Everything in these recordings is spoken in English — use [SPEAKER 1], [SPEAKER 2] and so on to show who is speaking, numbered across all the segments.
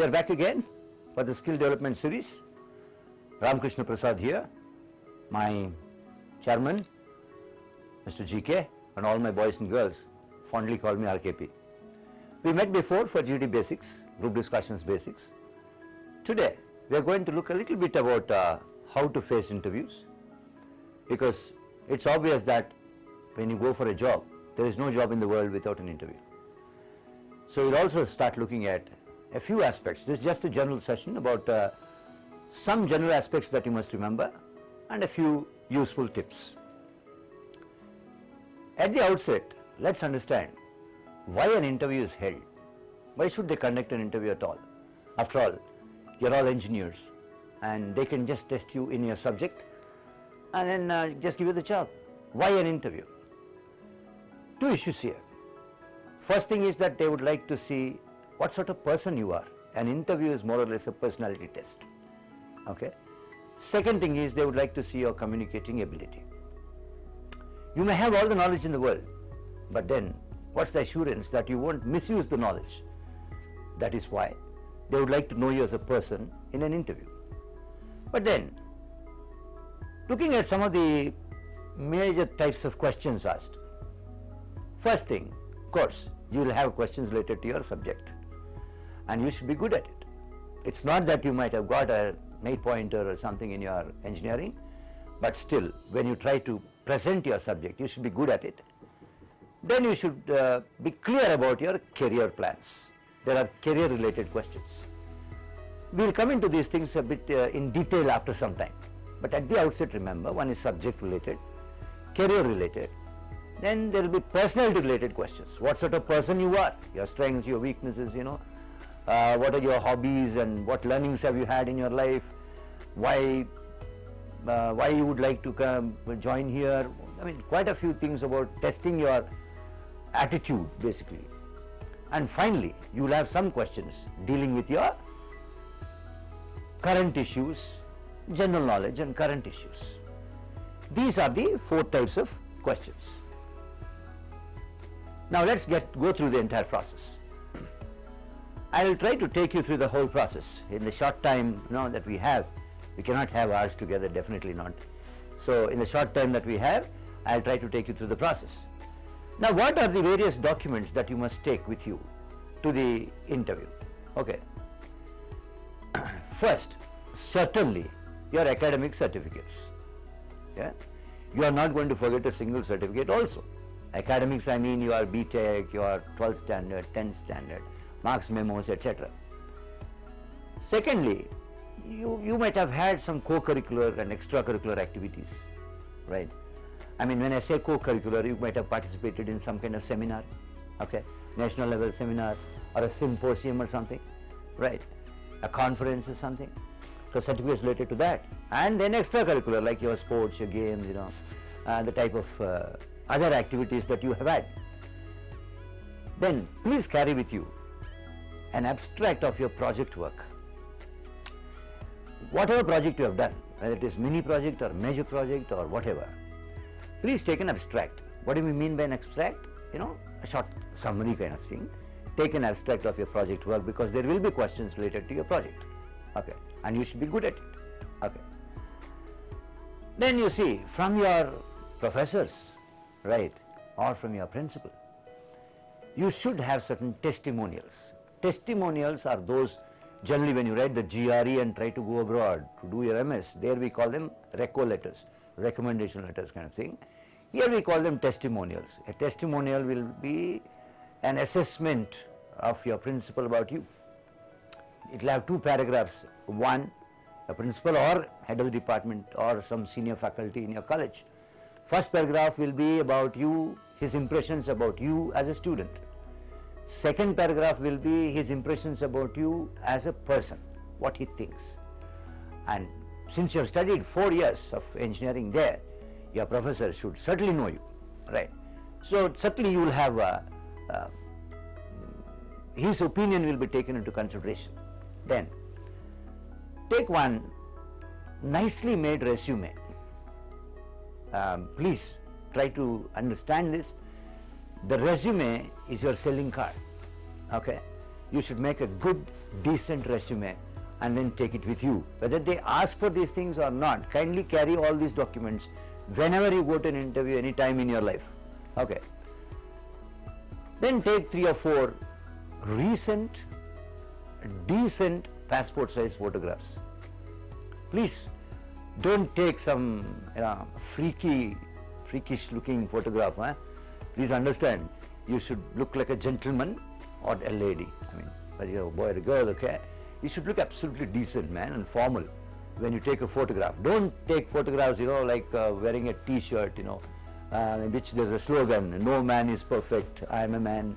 [SPEAKER 1] We are back again for the skill development series. Ramakrishna Prasad here, my chairman, Mr. GK, and all my boys and girls fondly call me RKP. We met before for GD Basics, Group Discussions Basics. Today, we are going to look a little bit about how to face interviews, because it's obvious that when you go for a job, there is no job in the world without an interview. So we'll also start looking at a few aspects. This is just a general session about some general aspects that you must remember and a few useful tips. At the outset, let's understand why an interview is held. Why should they conduct an interview at all? After all, you're all engineers and they can just test you in your subject and then just give you the job. Why an interview? Two issues here. First thing is that they would like to see what sort of person you are. An interview is more or less a personality test. Okay. Second thing is they would like to see your communicating ability. You may have all the knowledge in the world, but then what's the assurance that you won't misuse the knowledge? That is why they would like to know you as a person in an interview. But then, looking at some of the major types of questions asked. First thing, of course, you will have questions related to your subject and you should be good at it. It's not that you might have got an 8-pointer or something in your engineering, but still when you try to present your subject, you should be good at it. Then you should be clear about your career plans. There are career related questions. We will come into these things a bit in detail after some time, but at the outset remember, one is subject related, career related, then there will be personality related questions. What sort of person you are, your strengths, your weaknesses, what are your hobbies and what learnings have you had in your life, why you would like to come join here. I mean, quite a few things about testing your attitude basically. And finally, you will have some questions dealing with your current issues, general knowledge and current issues. These are the 4 types of questions. Now let's go through the entire process. I will try to take you through the whole process in the short time that we have. We cannot have hours together, definitely not. So in the short time that we have, I will try to take you through the process. Now what are the various documents that you must take with you to the interview? Okay. First, certainly your academic certificates. Yeah? You are not going to forget a single certificate also. Academics, I mean your BTech, your 12th standard, 10th standard, marks memos, etc. Secondly, you might have had some co-curricular and extracurricular activities, right? I mean, when I say co-curricular, you might have participated in some kind of seminar, okay, national level seminar or a symposium or something, right? A conference or something. So certificates related to that, and then extracurricular like your sports, your games, the type of other activities that you have had. Then please carry with you an abstract of your project work. Whatever project you have done, whether it is mini project or major project or whatever, please take an abstract. What do we mean by an abstract? A short summary kind of thing. Take an abstract of your project work, because there will be questions related to your project. Okay, and you should be good at it. Okay. Then you see, from your professors, right, or from your principal, you should have certain testimonials. Testimonials are those, generally when you write the GRE and try to go abroad to do your MS, there we call them reco letters, recommendation letters kind of thing. Here we call them testimonials. A testimonial will be an assessment of your principal about you. It will have 2 paragraphs. One, a principal or head of the department or some senior faculty in your college. First paragraph will be about you, his impressions about you as a student. Second paragraph will be his impressions about you as a person, what he thinks. And since you have studied 4 years of engineering there, your professor should certainly know you, right? So certainly you will have his opinion will be taken into consideration. Then take one nicely made resume. Please try to understand this. The resume is your selling card. Okay, you should make a good decent resume, and then take it with you. Whether they ask for these things or not, kindly carry all these documents whenever you go to an interview, any time in your life. Okay. Then take 3 or 4 recent, decent passport size photographs. Please don't take some freakish looking photograph. Please understand, you should look like a gentleman or a lady. I mean, whether you're a boy or a girl, okay? You should look absolutely decent, man, and formal when you take a photograph. Don't take photographs, like wearing a t-shirt, in which there's a slogan, no man is perfect, I am a man,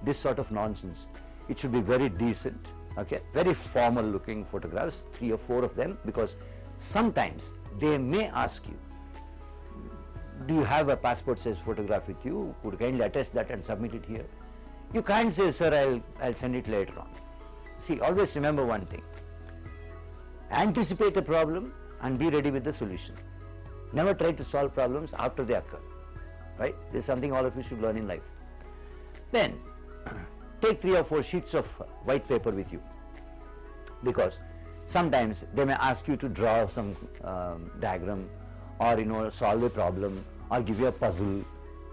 [SPEAKER 1] this sort of nonsense. It should be very decent, okay? Very formal looking photographs, 3 or 4 of them, because sometimes they may ask you, do you have a passport size photograph with you? Could you kindly attest that and submit it here? You can't say, sir, I'll send it later on. See, always remember one thing. Anticipate a problem and be ready with the solution. Never try to solve problems after they occur. Right? This is something all of you should learn in life. Then, take 3 or 4 sheets of white paper with you. Because sometimes they may ask you to draw some diagram, or solve a problem, or give you a puzzle.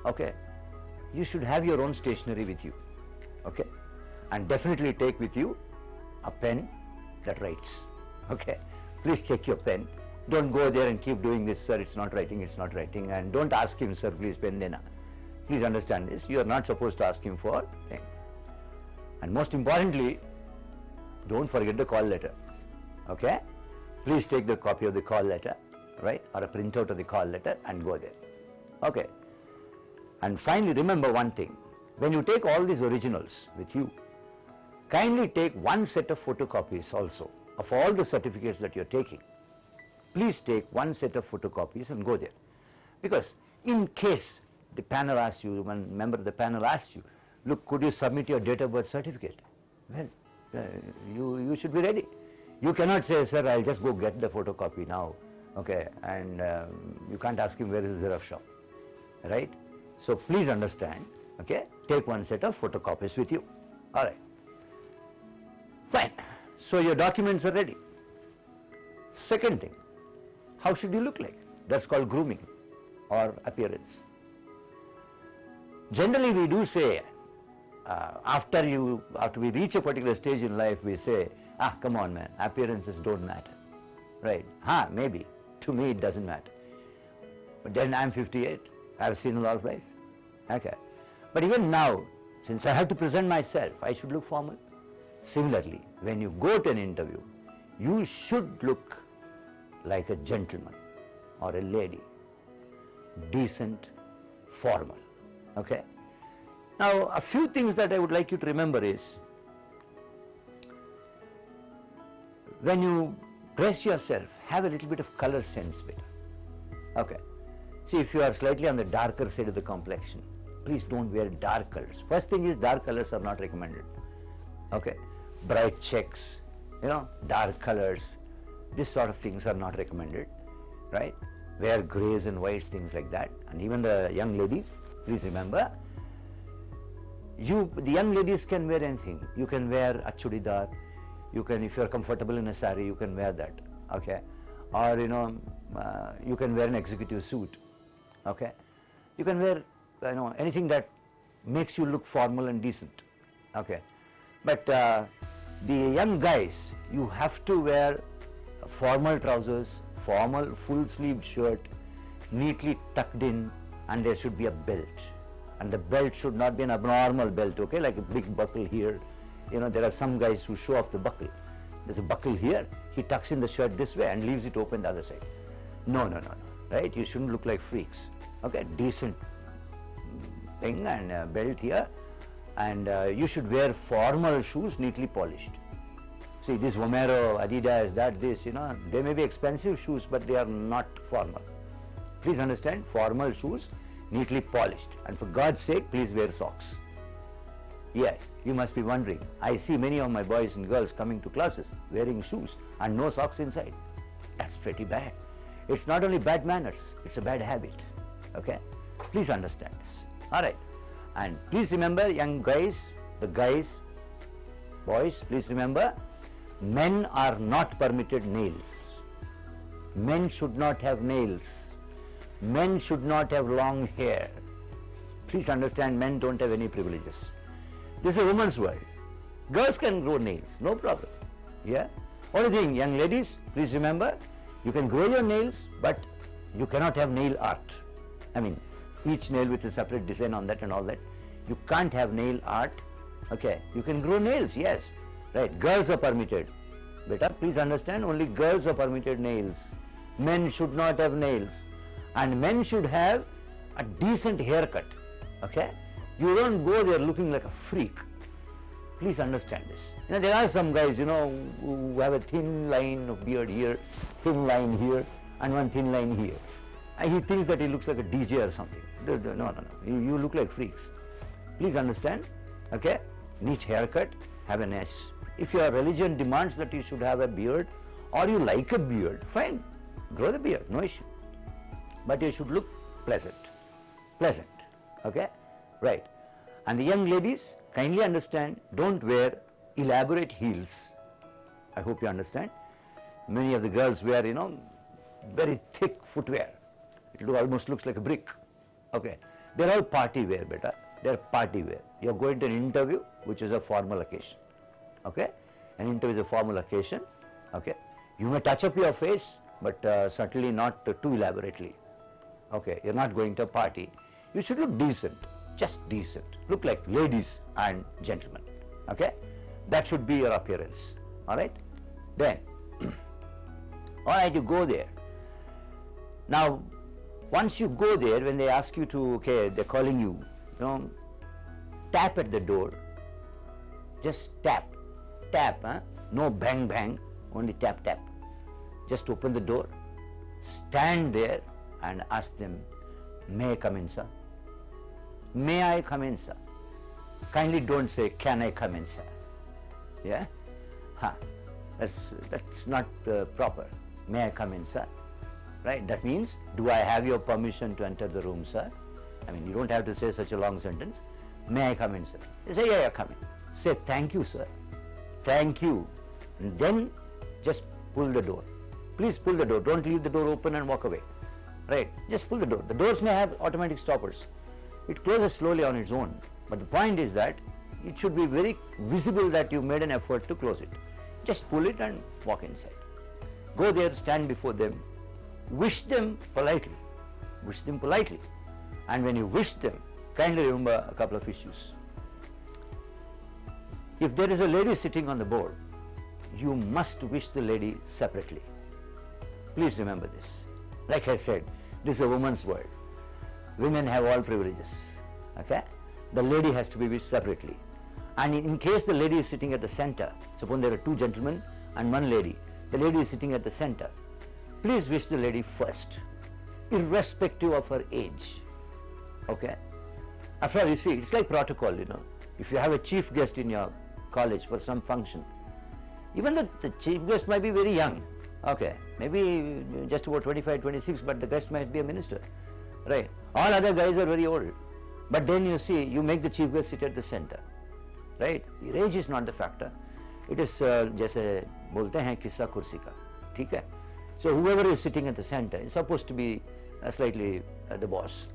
[SPEAKER 1] Okay? You should have your own stationery with you. Okay? And definitely take with you a pen that writes. Okay? Please check your pen. Don't go there and keep doing this, sir, it's not writing, and don't ask him, sir, please pen dena. Please understand this, you are not supposed to ask him for thing. And most importantly, don't forget the call letter. Okay? Please take the copy of the call letter, right, or a printout of the call letter and go there. Okay? And finally, remember one thing, when you take all these originals with you, kindly take 1 set of photocopies also of all the certificates that you're taking. Please take 1 set of photocopies and go there. Because in case the panel asks you, one member of the panel asks you, look, could you submit your date of birth certificate? Well, you should be ready. You cannot say, sir, I'll just go get the photocopy now. Okay, and you can't ask him where is the Xerox shop. Right? So please understand, okay, take 1 set of photocopies with you. All right. Fine. So your documents are ready. Second thing, how should you look like? That's called grooming or appearance. Generally we do say, after we reach a particular stage in life, we say, come on man, appearances don't matter. Right? Maybe. To me it doesn't matter. But then I'm 58. I've seen a lot of life. Okay. But even now, since I have to present myself, I should look formal. Similarly, when you go to an interview, you should look like a gentleman or a lady, decent, formal. Okay? Now, a few things that I would like you to remember is, when you dress yourself, have a little bit of color sense with it. Okay? See, if you are slightly on the darker side of the complexion, please don't wear dark colors. First thing is, dark colors are not recommended. Okay? Bright checks, dark colors, this sort of things are not recommended, right? Wear grays and whites, things like that. And even the young ladies, please remember, the young ladies can wear anything. You can wear a chudidar, you can, if you are comfortable in a sari, you can wear that, okay? Or, you can wear an executive suit, okay? You can wear, anything that makes you look formal and decent, okay? But the young guys, you have to wear formal trousers, formal full-sleeved shirt, neatly tucked in, and there should be a belt. And the belt should not be an abnormal belt, okay, like a big buckle here. There are some guys who show off the buckle. There's a buckle here, he tucks in the shirt this way and leaves it open the other side. No, right? You shouldn't look like freaks. Okay, decent thing and a belt here, and you should wear formal shoes, neatly polished. See, this Vomero, Adidas, they may be expensive shoes, but they are not formal. Please understand, formal shoes, neatly polished. And for God's sake, please wear socks. Yes, you must be wondering, I see many of my boys and girls coming to classes wearing shoes and no socks inside. That's pretty bad. It's not only bad manners, it's a bad habit. Okay? Please understand this. Alright. And please remember, young guys, the guys, Boys, please remember, men are not permitted nails. Men should not have nails. Men should not have long hair. Please understand, men don't have any privileges. This is a woman's world. Girls can grow nails, no problem. Yeah. Only thing, young ladies, please remember, you can grow your nails, but you cannot have nail art. I mean, each nail with a separate design on that and all that. You can't have nail art. Okay. You can grow nails, yes. Right. Girls are permitted. Beta, please understand, only girls are permitted nails. Men should not have nails. And men should have a decent haircut. Okay. You don't go there looking like a freak. Please understand this. You know, there are some guys, you know, who have a thin line of beard here, thin line here, and one thin line here. And he thinks that he looks like a DJ or something. No. You look like freaks. Please understand. Okay. Neat haircut, have a nice. If your religion demands that you should have a beard, or you like a beard, fine. Grow the beard, no issue. But you should look pleasant. Pleasant. Okay. Right. And the young ladies, kindly understand, don't wear elaborate heels. I hope you understand. Many of the girls wear, you know, very thick footwear. It almost looks like a brick. Okay. They're all party wear, beta. They're party wear. You're going to an interview, which is a formal occasion. Okay. An interview is a formal occasion. Okay. You may touch up your face, but certainly not too elaborately. Okay. You're not going to a party. You should look decent. Just decent. Look like ladies and gentlemen. Okay. That should be your appearance. Alright. Then, alright, you go there. Now, once you go there, when they ask you to, okay, they're calling you, you know, tap at the door. Just tap. Tap, huh? No bang bang, only tap tap. Just open the door, stand there and ask them, may I come in, sir? May I come in, sir? Kindly don't say, can I come in, sir? Yeah? That's not proper. May I come in, sir? Right? That means, do I have your permission to enter the room, sir? I mean, you don't have to say such a long sentence. May I come in, sir? They say, yeah, come in. Say, thank you, sir. Thank you. And then just pull the door. Please pull the door. Don't leave the door open and walk away. Right? Just pull the door. The doors may have automatic stoppers. It closes slowly on its own. But the point is that it should be very visible that you made an effort to close it. Just pull it and walk inside. Go there, stand before them. Wish them politely. Wish them politely. And when you wish them, kindly remember a couple of issues. If there is a lady sitting on the board, you must wish the lady separately. Please remember this. Like I said, this is a woman's world. Women have all privileges. Okay? The lady has to be wished separately. And in case the lady is sitting at the center, suppose there are two gentlemen and one lady, the lady is sitting at the center, please wish the lady first, irrespective of her age. Okay? After all, you see, it's like protocol, you know. If you have a chief guest in your college for some function, even the chief guest might be very young. Okay, maybe just about 25, 26, but the guest might be a minister. Right? All other guys are very old. But then you see, you make the chief guest sit at the center. Right? Your age is not the factor. It is जैसे बोलते हैं किस्सा कुर्सी का. ठीक है? So whoever is sitting at the center is supposed to be slightly the boss.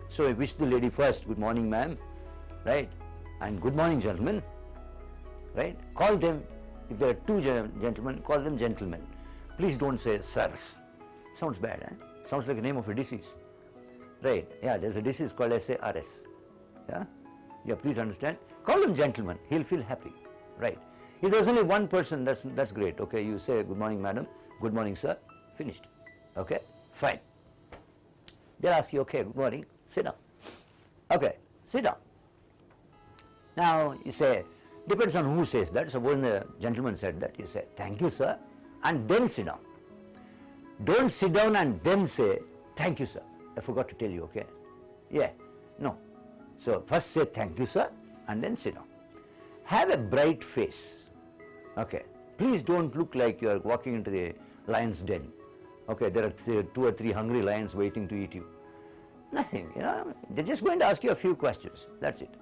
[SPEAKER 1] So I wish the lady first, good morning ma'am, right? And good morning gentlemen, right? Call them, if there are two gentlemen, call them gentlemen. Please don't say sirs. Sounds bad, eh? Sounds like the name of a disease. Right, yeah, there's a disease called SARS. Yeah? Yeah, please understand. Call them gentlemen, he'll feel happy. Right. If there's only one person, that's great. Okay, you say good morning madam, good morning sir, finished. Okay, fine. They'll ask you, okay, good morning, sit down. Okay, sit down. Now you say, depends on who says that. Suppose the gentleman said that, you say, thank you sir, and then sit down. Don't sit down and then say, thank you sir. I forgot to tell you, okay? Yeah, no. So first say thank you sir, and then sit down. Have a bright face. Okay, please don't look like you are walking into the lion's den. Okay, there are 2 or 3 hungry lions waiting to eat you. Nothing, you know, they're just going to ask you a few questions, that's it.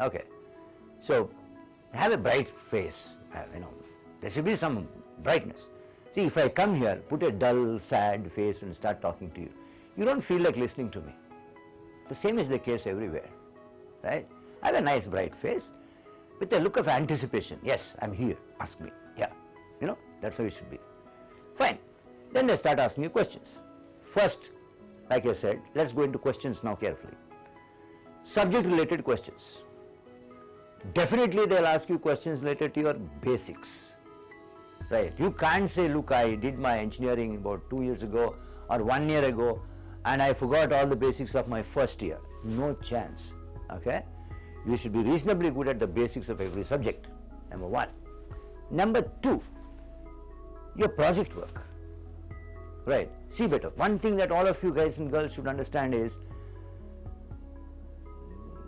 [SPEAKER 1] Okay, so have a bright face, there should be some brightness. See, if I come here, put a dull, sad face and start talking to you, you don't feel like listening to me. The same is the case everywhere, right? I have a nice bright face with a look of anticipation. Yes, I'm here, ask me. Yeah, that's how it should be. Fine. Then they start asking you questions. First, like I said, let's go into questions now carefully. Subject related questions. Definitely they'll ask you questions related to your basics, right? You can't say, look, I did my engineering about 2 years ago or 1 year ago and I forgot all the basics of my first year. No chance, okay? You should be reasonably good at the basics of every subject, number one. Number two, your project work, right? See better. One thing that all of you guys and girls should understand is,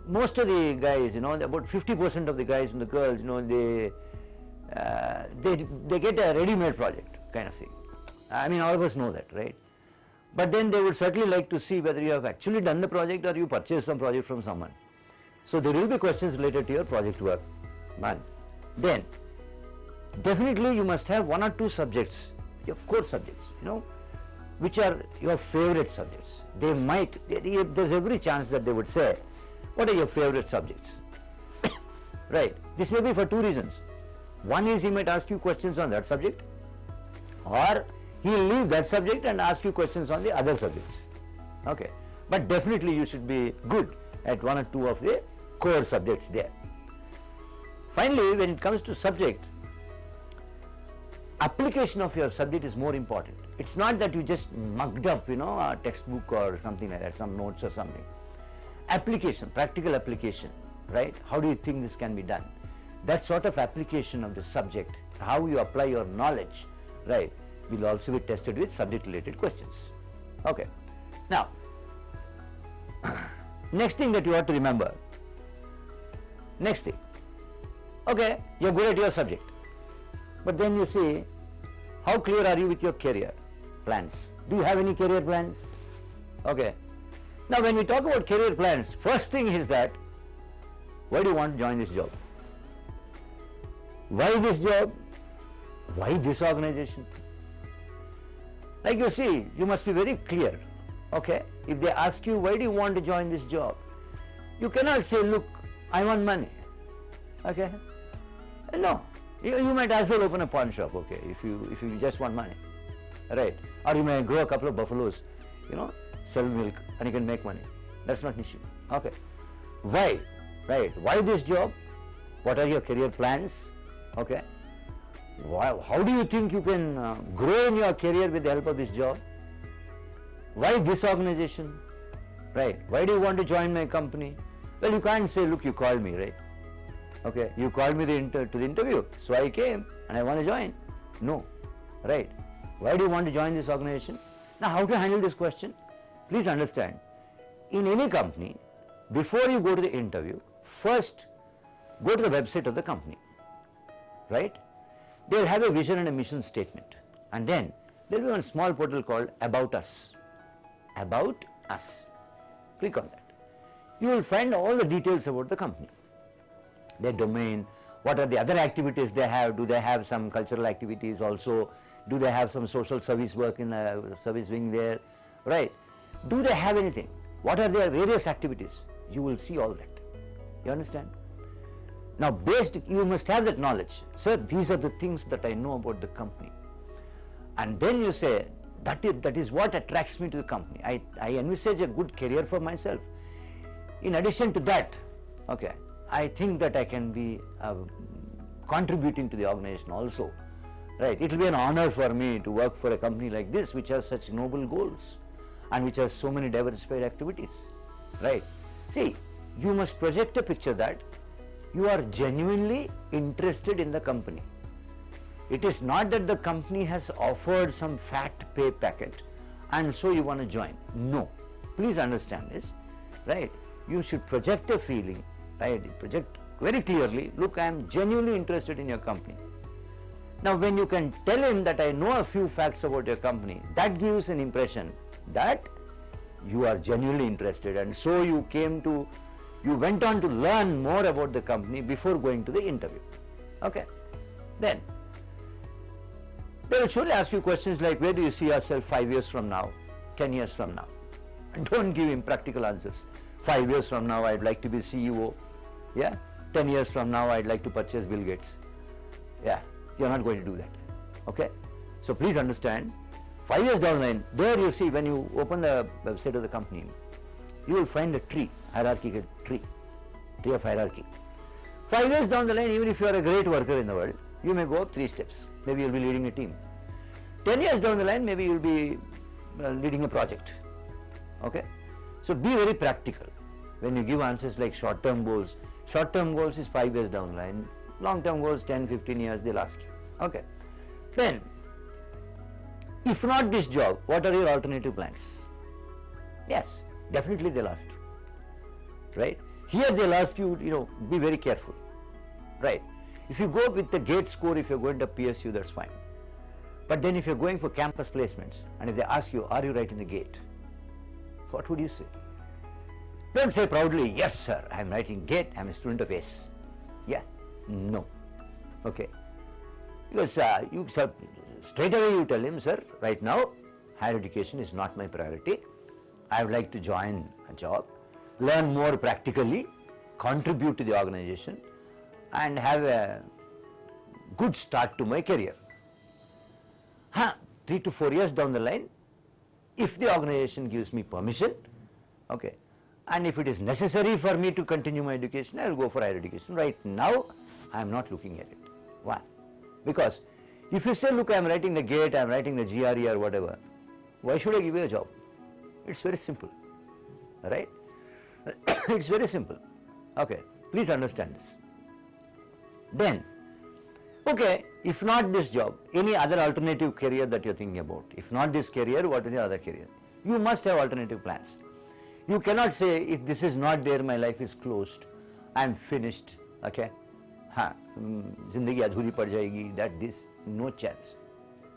[SPEAKER 1] most of the guys, about 50% of the guys and the girls, they get a ready-made project kind of thing. I mean, all of us know that, right? But then they would certainly like to see whether you have actually done the project or you purchased some project from someone. So there will be questions related to your project work. One. Then, definitely you must have 1 or 2 subjects, your core subjects, which are your favorite subjects. There's every chance that they would say, what are your favorite subjects? Right. This may be for 2 reasons. One is he might ask you questions on that subject, or he'll leave that subject and ask you questions on the other subjects. Okay. But definitely you should be good at 1 or 2 of the core subjects there. Finally, when it comes to subject, application of your subject is more important. It's not that you just mugged up, a textbook or something like that, some notes or something. Application, practical application, right? How do you think this can be done? That sort of application of the subject, how you apply your knowledge, right, will also be tested with subject related questions. Okay. Now, next thing that you have to remember, okay, you're good at your subject, but then you see, how clear are you with your career plans? Do you have any career plans? Okay. Now, when we talk about career plans, first thing is that, why do you want to join this job? Why this job? Why this organization? Like you see, you must be very clear, okay? If they ask you, why do you want to join this job? You cannot say, look, I want money, okay? No, you might as well open a pawn shop, okay, if you just want money, right? Or you may grow a couple of buffaloes, sell milk and you can make money. That's not an issue, okay? Why? Right, why this job? What are your career plans, okay? How do you think you can grow in your career with the help of this job? Why this organization, right? Why do you want to join my company? Well, you can't say, look, you called me, right? Okay, you called me to the interview, so I came and I want to join. No, right? Why do you want to join this organization? Now, how to handle this question? Please understand, in any company, before you go to the interview, first go to the website of the company, right? They'll have a vision and a mission statement, and then there will be one small portal called About Us. About Us. Click on that. You will find all the details about the company, their domain, what are the other activities they have, do they have some cultural activities also, do they have some social service work in the service wing there, right? Do they have anything? What are their various activities? You will see all that. You understand? Now, you must have that knowledge. Sir, these are the things that I know about the company. And then you say, that is what attracts me to the company. I envisage a good career for myself. In addition to that, okay, I think that I can be contributing to the organization also, right? It will be an honor for me to work for a company like this, which has such noble goals and which has so many diversified activities, right? See, you must project a picture that you are genuinely interested in the company. It is not that the company has offered some fat pay packet and so you want to join. No, please understand this, right? You should project a feeling, right? Project very clearly, look, I am genuinely interested in your company. Now, when you can tell him that I know a few facts about your company, that gives an impression that you are genuinely interested, and so you went on to learn more about the company before going to the interview. Okay. Then they will surely ask you questions like, where do you see yourself 5 years from now, 10 years from now? And don't give impractical answers. 5 years from now, I'd like to be CEO. Yeah. 10 years from now, I'd like to purchase Bill Gates. Yeah. You're not going to do that. Okay. So please understand, 5 years down the line, there you see, when you open the website of the company, you will find a tree, hierarchical tree of hierarchy. 5 years down the line, even if you are a great worker in the world, you may go up 3 steps. Maybe you'll be leading a team. 10 years down the line, maybe you'll be leading a project. Okay. So be very practical when you give answers like short-term goals. Short-term goals is 5 years down the line. Long-term goals, 10, 15 years, they'll ask you. Okay. Then, if not this job, what are your alternative plans? Yes, definitely they'll ask you. Right. Here they'll ask you, be very careful. Right. If you go with the GATE score, if you're going to PSU, that's fine. But then if you're going for campus placements, and if they ask you, are you writing the GATE? What would you say? Don't say proudly, yes sir, I'm writing GATE, I'm a student of ESE. Yeah, no. Okay. Because straight away you tell him, sir, right now higher education is not my priority. I would like to join a job, learn more practically, contribute to the organization, and have a good start to my career. 3 to 4 years down the line, if the organization gives me permission, okay, and if it is necessary for me to continue my education, I will go for higher education. Right now, I am not looking at it. Why? Because if you say, look, I am writing the GATE, I am writing the GRE or whatever, why should I give you a job? It's very simple, right? It's very simple. Okay, please understand this. Then, okay, if not this job, any other alternative career that you're thinking about, if not this career, what is the other career? You must have alternative plans. You cannot say, if this is not there, my life is closed, I'm finished, okay? Zindagi adhuri pad jayegi, that this, no chance,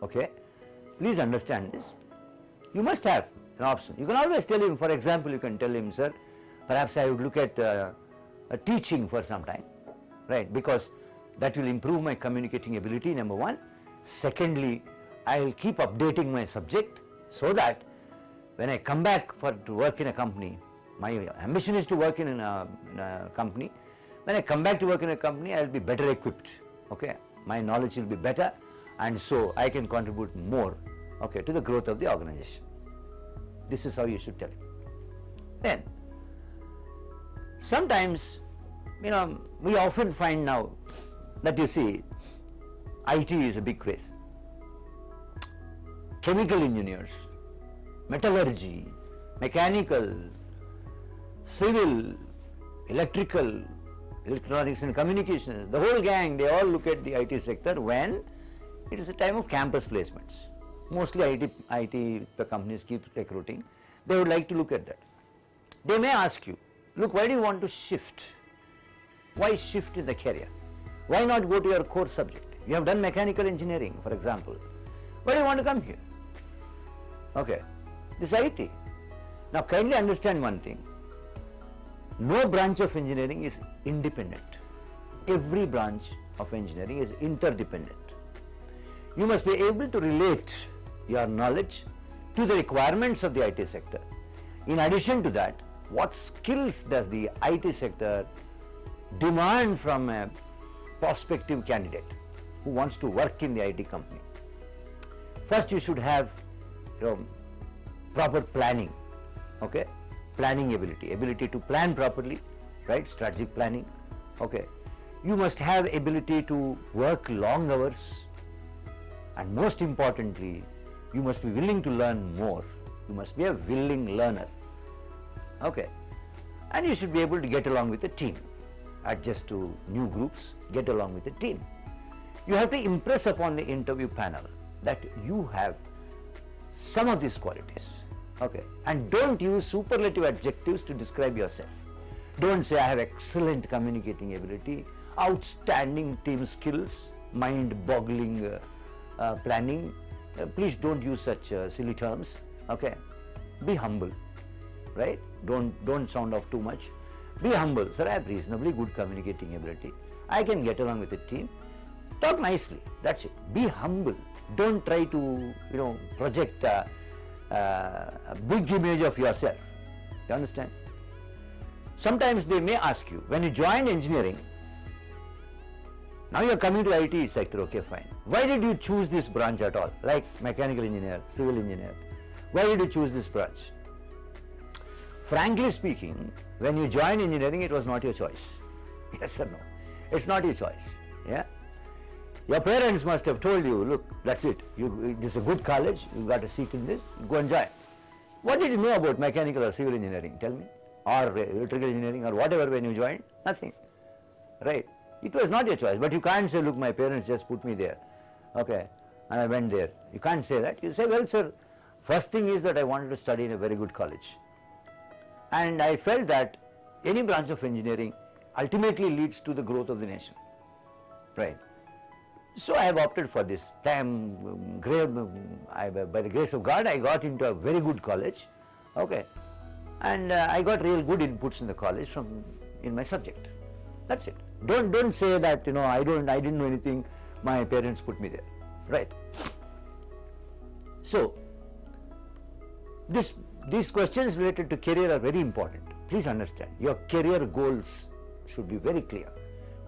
[SPEAKER 1] okay? Please understand this. You must have an option. You can always tell him, for example, you can tell him, sir, perhaps I would look at teaching for some time, right? Because that will improve my communicating ability, number one. Secondly, I will keep updating my subject so that when I come back to work in a company, my ambition is to work in a company. When I come back to work in a company, I will be better equipped, okay? My knowledge will be better, and so I can contribute more, okay, to the growth of the organization. This is how you should tell him. Then, sometimes, we often find now that you see, IT is a big craze. Chemical engineers, metallurgy, mechanical, civil, electrical, electronics and communications, the whole gang, they all look at the IT sector when it is a time of campus placements. Mostly IT companies keep recruiting. They would like to look at that. They may ask you, look, why do you want to shift? Why shift in the career? Why not go to your core subject? You have done mechanical engineering, for example. Why do you want to come here? Okay, this IT. Now kindly understand one thing. No branch of engineering is independent. Every branch of engineering is interdependent. You must be able to relate your knowledge to the requirements of the IT sector. In addition to that, what skills does the IT sector demand from a prospective candidate who wants to work in the IT company? First, you should have proper planning, okay? Planning ability to plan properly, right? Strategic planning, okay? You must have ability to work long hours, and most importantly, you must be willing to learn more. You must be a willing learner, okay? And you should be able to get along with a team, adjust to new groups, get along with a team. You have to impress upon the interview panel that you have some of these qualities, okay? And don't use superlative adjectives to describe yourself. Don't say, I have excellent communicating ability, outstanding team skills, mind-boggling planning. Please don't use such silly terms, okay? Be humble, right? Don't sound off too much. Be humble. Sir, I have reasonably good communicating ability. I can get along with the team. Talk nicely, that's it. Be humble. Don't try to, project a big image of yourself. You understand? Sometimes they may ask you, when you join engineering, now you are coming to IT sector, okay, fine. Why did you choose this branch at all? Like mechanical engineer, civil engineer. Why did you choose this branch? Frankly speaking, when you join engineering, it was not your choice. Yes or no? It's not your choice. Yeah. Your parents must have told you, look, that's it. This is a good college. You got a seat in this. Go and join. What did you know about mechanical or civil engineering? Tell me. Or electrical engineering or whatever when you joined? Nothing. Right. It was not your choice. But you can't say, look, my parents just put me there. Okay. And I went there. You can't say that. You say, well, sir, first thing is that I wanted to study in a very good college. And I felt that any branch of engineering ultimately leads to the growth of the nation. Right. So I have opted for this. By the grace of God, I got into a very good college. Okay. And I got real good inputs in the college in my subject. That's it. Don't say that, I didn't know anything, my parents put me there. Right. So these questions related to career are very important. Please understand, your career goals should be very clear.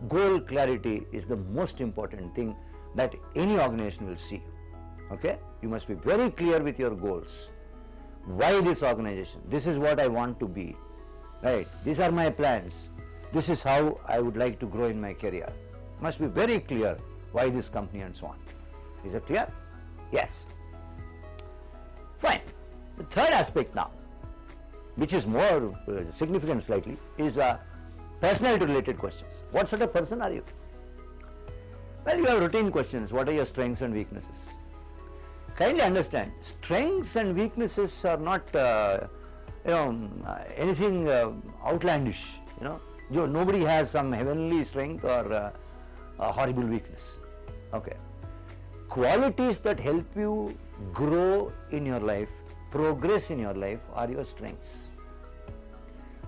[SPEAKER 1] Goal clarity is the most important thing that any organization will see. Okay? You must be very clear with your goals. Why this organization? This is what I want to be. Right? These are my plans. This is how I would like to grow in my career. Must be very clear why this company and so on. Is it clear? Yes. Fine. The third aspect now, which is more significant slightly, is personality related questions. What sort of person are you? Well, you have routine questions. What are your strengths and weaknesses? Kindly understand, strengths and weaknesses are not anything outlandish. Nobody has some heavenly strength or a horrible weakness. Okay. Qualities that help you grow in your life, progress in your life, are your strengths.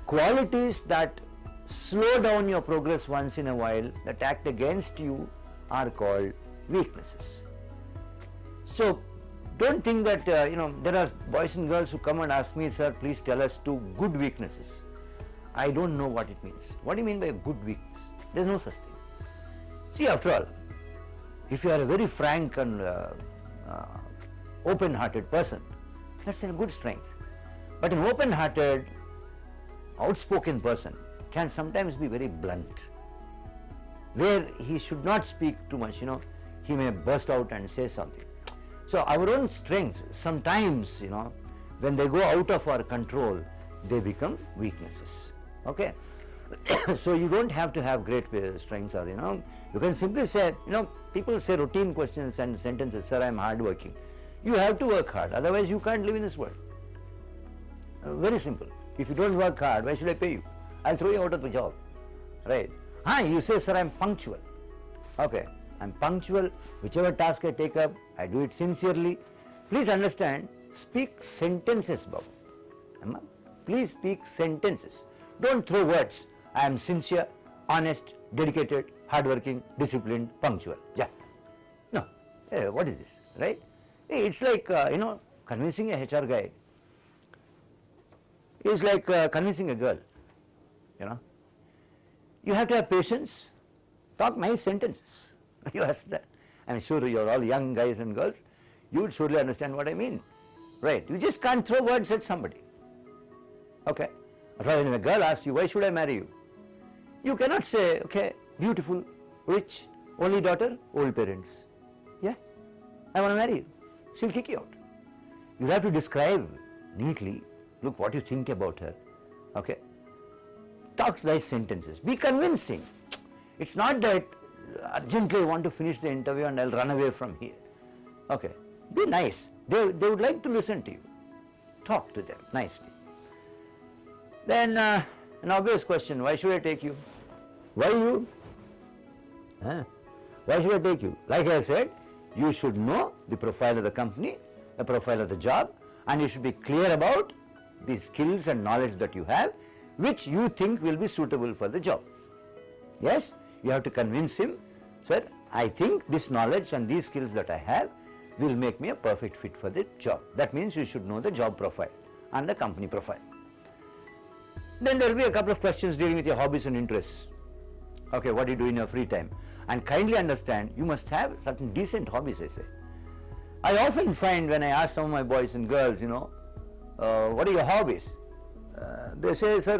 [SPEAKER 1] Qualities that slow down your progress once in a while, that act against you, are called weaknesses. So don't think that there are boys and girls who come and ask me, sir, please tell us 2 good weaknesses. I don't know what it means. What do you mean by a good weakness? There is no such thing. See, after all, if you are a very frank and open-hearted person, that's a good strength. But an open-hearted, outspoken person can sometimes be very blunt, where he should not speak too much, he may burst out and say something. So our own strengths, sometimes, when they go out of our control, they become weaknesses. Okay. So you don't have to have great strengths, or you can simply say, people say routine questions and sentences, sir, I am hardworking. You have to work hard, otherwise you can't live in this world. Very simple. If you don't work hard, why should I pay you? I'll throw you out of the job. Right. You say, sir, I am punctual. Okay. I am punctual. Whichever task I take up, I do it sincerely. Please understand, speak sentences, Babu. Please speak sentences. Don't throw words. I am sincere, honest, dedicated, hardworking, disciplined, punctual. Yeah. No. What is this? Right? It's like, convincing a HR guy is like convincing a girl. You have to have patience, talk nice sentences. You understand? I'm sure you're all young guys and girls. You would surely understand what I mean. Right? You just can't throw words at somebody. Okay? Rather than a girl asks you, why should I marry you? You cannot say, okay, beautiful, rich, only daughter, old parents. Yeah? I want to marry you. She'll kick you out. You have to describe neatly, look what you think about her. Okay? Talk nice sentences. Be convincing. It's not that urgently I want to finish the interview and I'll run away from here. Okay. Be nice. They would like to listen to you. Talk to them nicely. Then an obvious question, why should I take you? Why you? Why should I take you? Like I said, you should know the profile of the company, the profile of the job, and you should be clear about the skills and knowledge that you have, which you think will be suitable for the job. Yes, you have to convince him, sir, I think this knowledge and these skills that I have will make me a perfect fit for the job. That means you should know the job profile and the company profile. Then there will be a couple of questions dealing with your hobbies and interests. Okay, what do you do in your free time? And kindly understand, you must have certain decent hobbies, I say. I often find when I ask some of my boys and girls, what are your hobbies? They say, sir,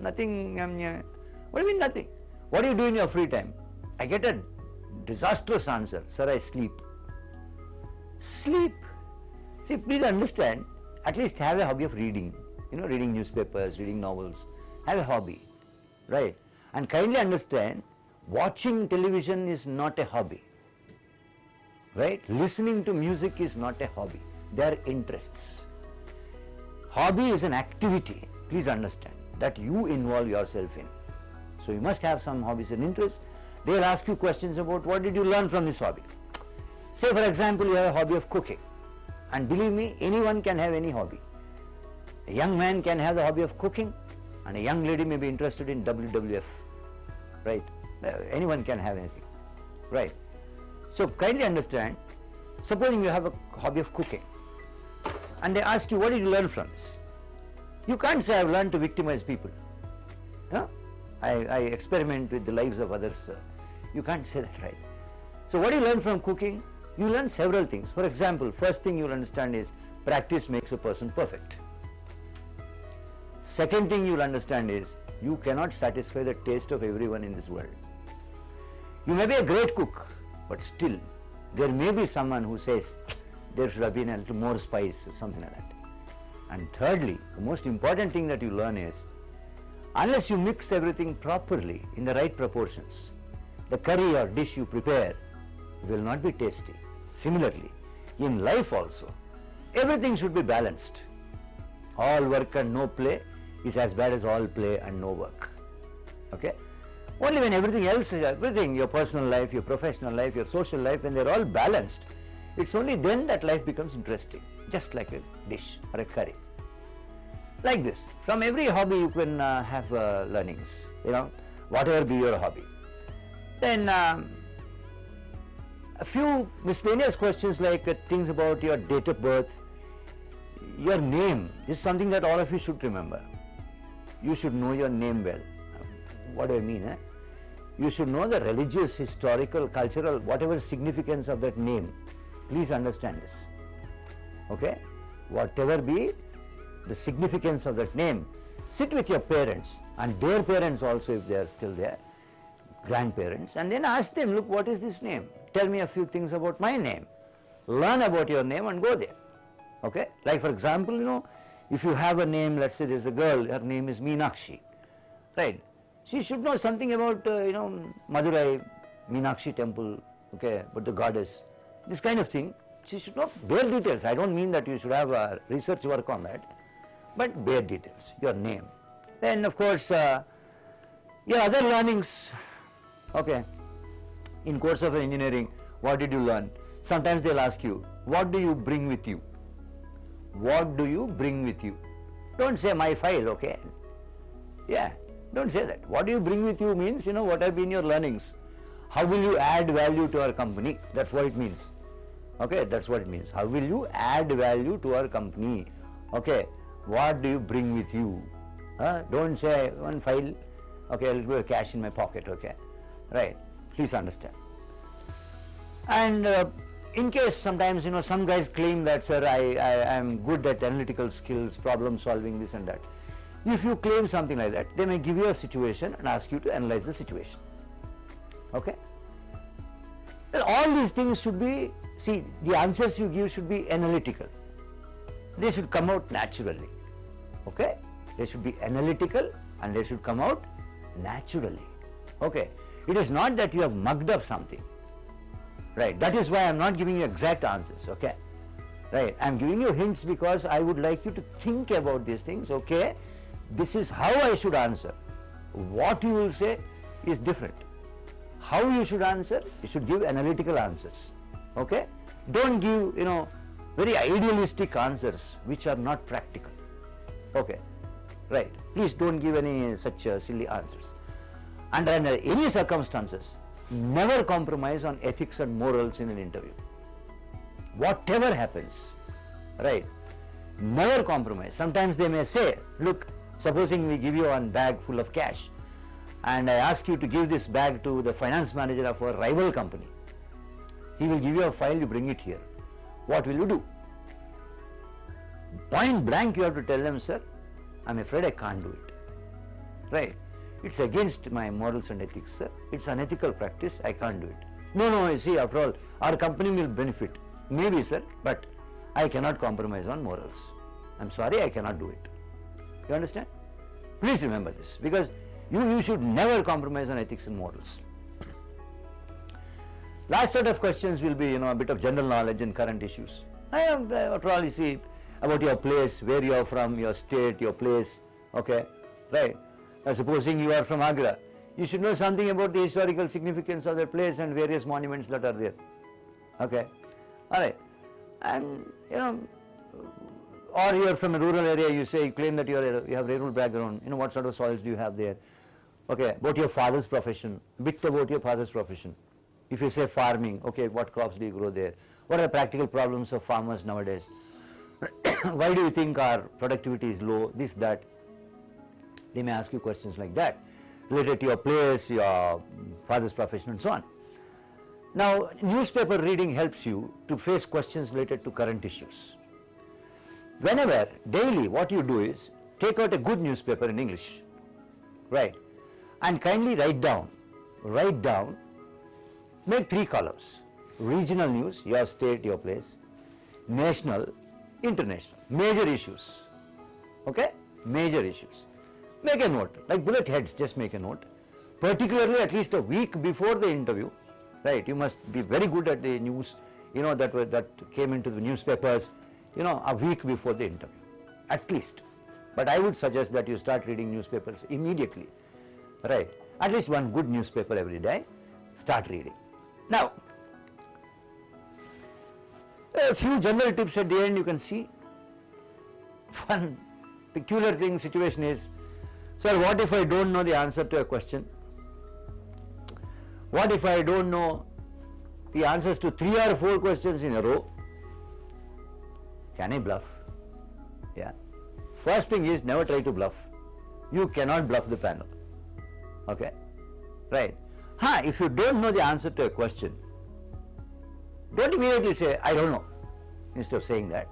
[SPEAKER 1] nothing. What do you mean nothing? What do you do in your free time? I get a disastrous answer. Sir, I sleep. Sleep? See, please understand, at least have a hobby of reading. Reading newspapers, reading novels. Have a hobby, right? And kindly understand, watching television is not a hobby, right? Listening to music is not a hobby. They are interests. Hobby is an activity, please understand, that you involve yourself in. So you must have some hobbies and interests. They'll ask you questions about what did you learn from this hobby. Say for example, you have a hobby of cooking. And believe me, anyone can have any hobby. A young man can have the hobby of cooking, and a young lady may be interested in WWF, right? Anyone can have anything, right? So kindly understand, supposing you have a hobby of cooking, and they ask you, what did you learn from this? You can't say, I've learned to victimize people. I experiment with the lives of others. You can't say that, right? So what do you learn from cooking? You learn several things. For example, first thing you'll understand is practice makes a person perfect. Second thing you'll understand is you cannot satisfy the taste of everyone in this world. You may be a great cook, but still there may be someone who says there should have been a little more spice or something like that. And thirdly, the most important thing that you learn is, unless you mix everything properly in the right proportions, the curry or dish you prepare will not be tasty. Similarly, in life also, everything should be balanced. All work and no play is as bad as all play and no work. Okay? Only when everything, your personal life, your professional life, your social life, when they're all balanced, it's only then that life becomes interesting, just like a dish or a curry. Like this, from every hobby you can have learnings, whatever be your hobby. Then a few miscellaneous questions like things about your date of birth, your name is something that all of you should remember. You should know your name well. What do I mean? You should know the religious, historical, cultural, whatever significance of that name. Please understand this. Okay? Whatever be the significance of that name, sit with your parents and their parents also if they are still there, grandparents, and then ask them, look, what is this name? Tell me a few things about my name. Learn about your name and go there. Okay? Like for example, if you have a name, let's say there's a girl, her name is Meenakshi, right? She should know something about, Madurai, Meenakshi temple, okay, but the goddess, this kind of thing. She should know bare details. I don't mean that you should have research work on that, but bare details, your name. Then of course, your other learnings, okay, in course of engineering, what did you learn? Sometimes they'll ask you, what do you bring with you? What do you bring with you? Don't say my file, okay? Yeah, don't say that. What do you bring with you means, what have been your learnings? How will you add value to our company? That's what it means. Okay, that's what it means. How will you add value to our company? Okay, what do you bring with you? Don't say one file, okay, a little bit of cash in my pocket, okay? Right, please understand. And in case sometimes, some guys claim that, sir, I am good at analytical skills, problem solving, this and that. If you claim something like that, they may give you a situation and ask you to analyze the situation. Okay? Well, all these things should be, the answers you give should be analytical. They should come out naturally. Okay? They should be analytical and they should come out naturally. Okay? It is not that you have mugged up something. Right? That is why I am not giving you exact answers. Okay? Right? I am giving you hints because I would like you to think about these things. Okay? This is how I should answer. What you will say is different. How you should answer, you should give analytical answers. Okay? Don't give, very idealistic answers which are not practical. Okay? Right? Please don't give any such silly answers. Under any circumstances, never compromise on ethics and morals in an interview. Whatever happens, right? Never compromise. Sometimes they may say, look, supposing we give you one bag full of cash and I ask you to give this bag to the finance manager of a rival company. He will give you a file, you bring it here. What will you do? Point blank you have to tell them, sir, I'm afraid I can't do it. Right? It's against my morals and ethics, sir. It's unethical practice, I can't do it. No, you see, after all, our company will benefit. Maybe, sir, but I cannot compromise on morals. I'm sorry, I cannot do it. You understand? Please remember this, because you should never compromise on ethics and morals. Last set of questions will be, a bit of general knowledge and current issues. After all, you see, about your place, where you are from, your state, your place, okay, right? Supposing you are from Agra, you should know something about the historical significance of the place and various monuments that are there, okay, all right, and or you are from a rural area, you claim that you have rural background, what sort of soils do you have there, okay, about your father's profession, bit about your father's profession. If you say farming, okay, what crops do you grow there? What are the practical problems of farmers nowadays? Why do you think our productivity is low? This, that. They may ask you questions like that, related to your place, your father's profession, and so on. Now, newspaper reading helps you to face questions related to current issues. Whenever, daily, what you do is, take out a good newspaper in English, right, and kindly write down, make 3 columns: regional news, your state, your place; national, international, major issues, okay, major issues. Make a note, like bullet heads, just make a note. Particularly at least a week before the interview, right, you must be very good at the news, that came into the newspapers, a week before the interview, at least. But I would suggest that you start reading newspapers immediately, right, at least one good newspaper every day, start reading. Now, a few general tips at the end you can see. One peculiar situation is, sir, what if I don't know the answer to a question? What if I don't know the answers to 3 or 4 questions in a row? Can I bluff? Yeah. First thing is, never try to bluff. You cannot bluff the panel. Okay? Right. If you don't know the answer to a question, don't immediately say, I don't know. Instead of saying that,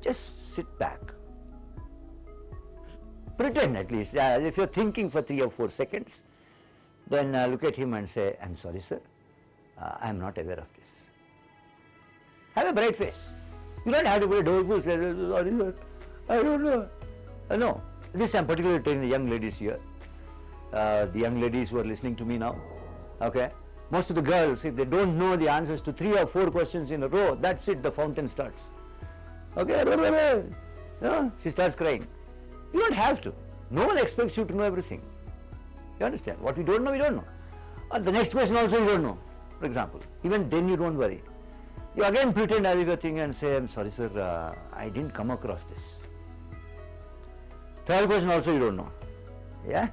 [SPEAKER 1] just sit back. Pretend at least. If you're thinking for 3 or 4 seconds, then look at him and say, I'm sorry, sir, I'm not aware of this. Have a bright face. You don't have to put a doleful face, sorry, sir, I don't know. No, this I'm particularly telling the young ladies here, the young ladies who are listening to me now, okay. Most of the girls, if they don't know the answers to 3 or 4 questions in a row, that's it, the fountain starts. Okay, she starts crying. You don't have to. No one expects you to know everything. You understand? What we don't know, we don't know. Or the next question also you don't know, for example. Even then you don't worry. You again pretend as if you're thinking and say, I'm sorry, sir, I didn't come across this. Third question also you don't know. Yeah?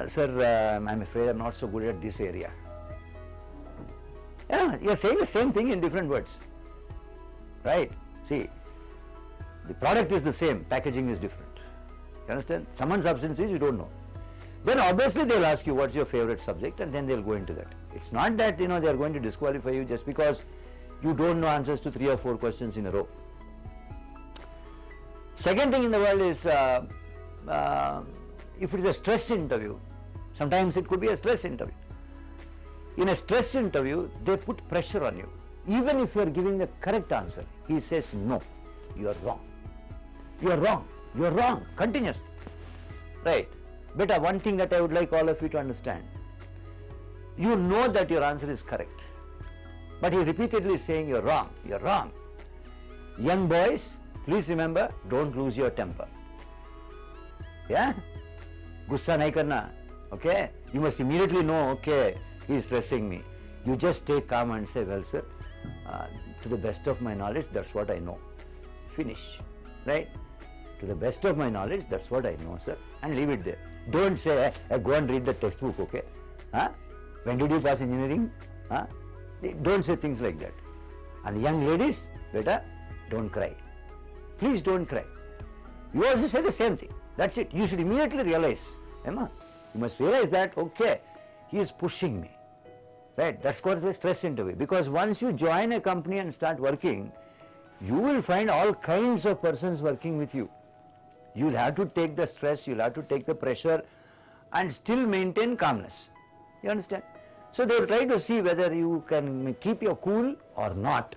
[SPEAKER 1] Sir, I'm afraid I'm not so good at this area. Yeah, you're saying the same thing in different words. Right? See, the product is the same, packaging is different. You understand? Someone's substance is you don't know. Then obviously they'll ask you what's your favorite subject, and then they'll go into that. It's not that they are going to disqualify you just because you don't know answers to 3 or 4 questions in a row. Second thing in the world is if it is a stress interview, sometimes it could be a stress interview. In a stress interview, they put pressure on you. Even if you are giving the correct answer, he says, no, you are wrong. You are wrong. You are wrong. Continuously. Right. But one thing that I would like all of you to understand, you know that your answer is correct, but he repeatedly saying you are wrong. You are wrong. Young boys, please remember, don't lose your temper. Yeah? Gussa nahi karna. Okay? You must immediately know, okay, he is stressing me. You just stay calm and say, well, sir, to the best of my knowledge, that's what I know. Finish. Right? To the best of my knowledge, that's what I know, sir. And leave it there. Don't say, go and read the textbook, okay? when did you pass engineering? Huh? Don't say things like that. And the young ladies, beta, don't cry. Please don't cry. You also say the same thing. That's it. You should immediately realize, Emma, you must realize that, okay, he is pushing me. Right? That's called the stress interview. Because once you join a company and start working, you will find all kinds of persons working with you. You'll have to take the stress, you'll have to take the pressure and still maintain calmness. You understand? So they will try to see whether you can keep your cool or not,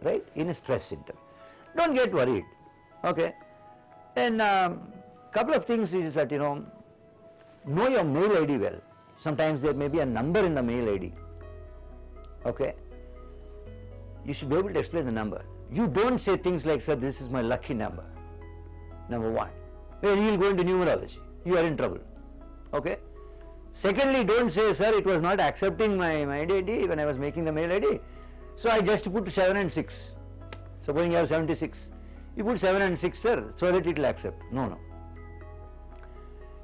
[SPEAKER 1] right, in a stress interview. Don't get worried, okay. Then couple of things is that, know your mail ID well. Sometimes there may be a number in the mail ID, okay. You should be able to explain the number. You don't say things like, sir, this is my lucky number, number one. Well, you will go into numerology, you are in trouble, okay. Secondly, don't say, sir, it was not accepting my mail ID when I was making the mail ID, so I just put 7 and 6. Supposing you have 76, you put 7 and 6, sir, so that it will accept. No, no.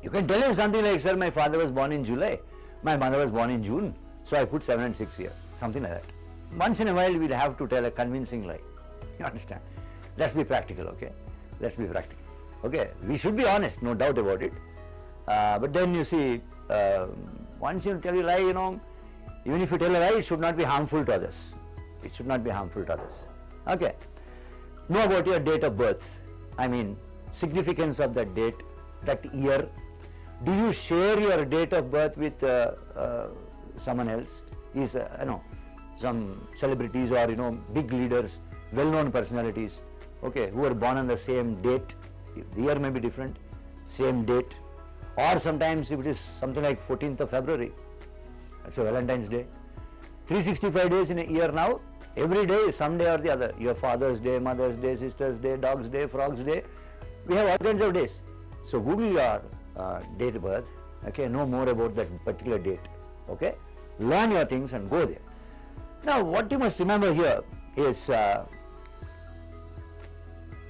[SPEAKER 1] You can tell him something like, sir, my father was born in July, my mother was born in June, so I put 7 and 6 here, something like that. Once in a while, we'll have to tell a convincing lie. You understand? Let's be practical, okay? Let's be practical. Okay, we should be honest, no doubt about it. But then you see, once you tell a lie, even if you tell a lie, it should not be harmful to others. It should not be harmful to others. Okay. Know about your date of birth. I mean, significance of that date, that year. Do you share your date of birth with someone else? Is some celebrities or big leaders, well-known personalities, okay, who are born on the same date. The year may be different, same date. Or sometimes if it is something like 14th of February, that's a Valentine's Day. 365 days in a year now, every day is some day or the other. Your Father's Day, Mother's Day, Sister's Day, Dog's Day, Frog's Day. We have all kinds of days. So Google your date of birth, okay, know more about that particular date, okay. Learn your things and go there. Now what you must remember here is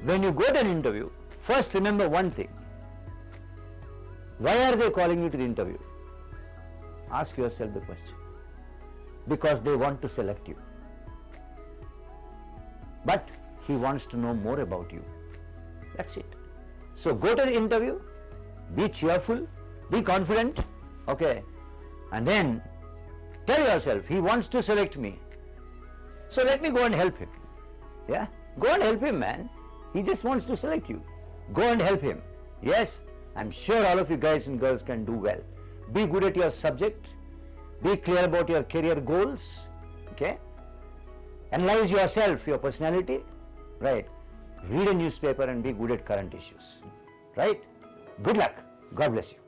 [SPEAKER 1] when you go to an interview, first remember one thing. Why are they calling you to the interview? Ask yourself the question. Because they want to select you. But he wants to know more about you. That's it. So go to the interview, be cheerful, be confident, okay, and then tell yourself, he wants to select me. So let me go and help him. Yeah? Go and help him, man. He just wants to select you. Go and help him. Yes, I'm sure all of you guys and girls can do well. Be good at your subject. Be clear about your career goals. Okay? Analyze yourself, your personality. Right? Read a newspaper and be good at current issues. Right? Good luck. God bless you.